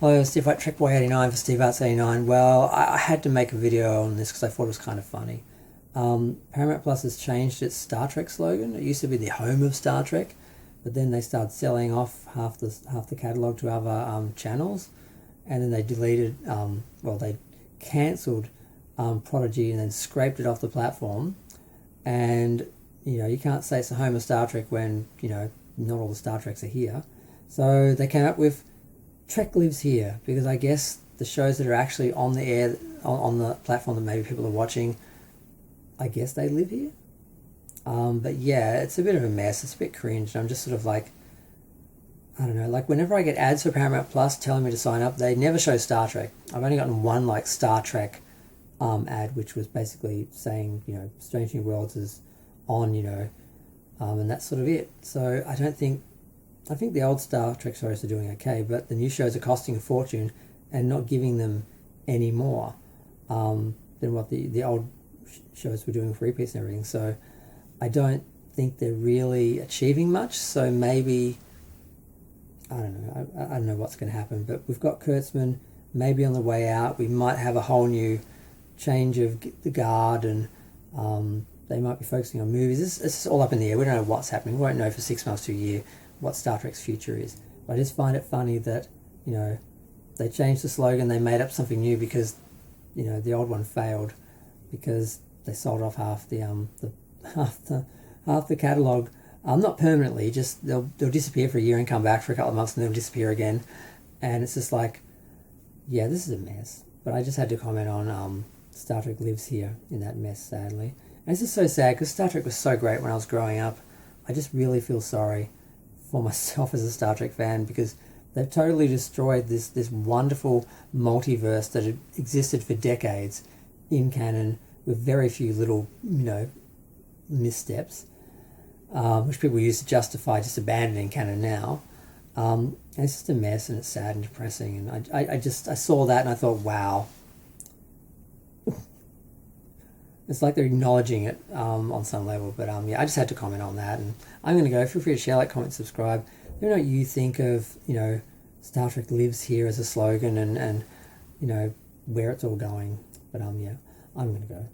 Hello, Steve at Trek Boy 89 for Steve Arts 89. Well, I had to make a video on this because I thought it was kind of funny. Paramount Plus has changed its Star Trek slogan. It used to be the home of Star Trek, but then they started selling off half the catalog to other channels, and then they deleted. They cancelled Prodigy and then scraped it off the platform. And you can't say it's the home of Star Trek when not all the Star Treks are here. So they came up with Trek Lives Here, because I guess the shows that are actually on the air, on the platform that maybe people are watching, I guess they live here. But yeah, it's a bit of a mess. It's a bit cringe. I'm just sort of like, I don't know, like whenever I get ads for Paramount Plus telling me to sign up, they never show Star Trek. I've only gotten one like Star Trek ad, which was basically saying, Strange New Worlds is on, and that's sort of it. So I think the old Star Trek shows are doing okay, but the new shows are costing a fortune and not giving them any more than what the old shows were doing for repeats and everything. So I don't think they're really achieving much. So maybe, I don't know. I don't know what's going to happen, but we've got Kurtzman maybe on the way out. We might have a whole new change of the guard, and they might be focusing on movies. This is all up in the air. We don't know what's happening. We won't know for 6 months to a year what Star Trek's future is. But I just find it funny that, they changed the slogan, they made up something new because, the old one failed because they sold off half the catalogue. Not permanently, just they'll disappear for a year and come back for a couple of months and they'll disappear again. And it's just like, yeah, this is a mess. But I just had to comment on Star Trek Lives Here in that mess, sadly. And it's just so sad because Star Trek was so great when I was growing up. I just really feel sorry for myself as a Star Trek fan, because they've totally destroyed this wonderful multiverse that had existed for decades in canon with very few little, missteps, which people use to justify just abandoning canon now. And it's just a mess, and it's sad and depressing. And I saw that and I thought, wow. It's like they're acknowledging it on some level. But I just had to comment on that. And I'm going to go. Feel free to share, like, comment, subscribe. Let me know what you think of, Star Trek Lives Here as a slogan, and where it's all going. But I'm going to go.